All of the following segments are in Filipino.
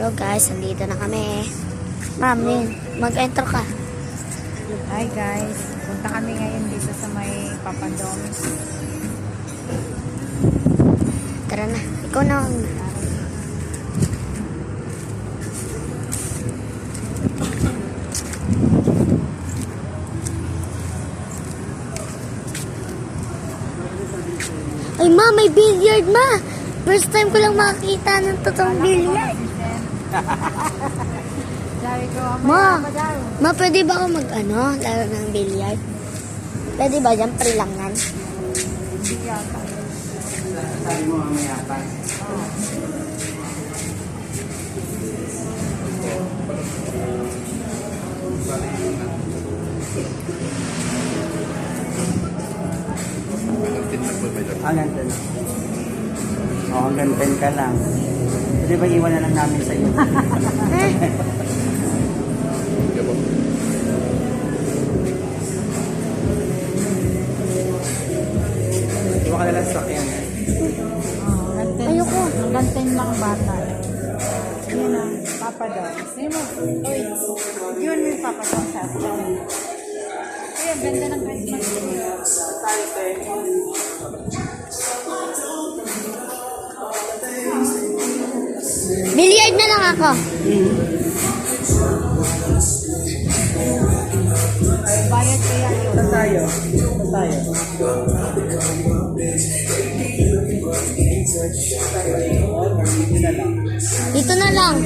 Hello guys, nandito na kami. Ma'am, mag-enter ka. Hi guys, punta kami ngayon dito sa may Papadoms. Tara na, ikaw na. Ay ma, may billiard ma. First time ko lang makakita ng totoong billiard. Sabi ko, Ma, pwede ba ako laro ng billiard? Pwede ba dyan? Free lang yan. hindi yata. Sabi mo mamaya pa. Ganito na. Hanggang 10 ka lang. Pwede ba iwan na lang namin sa iyo? Iwan ka na lang sa sakyan. Ayoko. Hanggang 10 lang bata. Yun na, Papadoms. Yun mo, oy, yun yung Papadoms sa atin. Ay, ang ganda ng Christmas tree. Billiard na lang ako. Bayad kaya yun. Saan tayo? Dito na lang.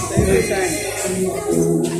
Tayo saan?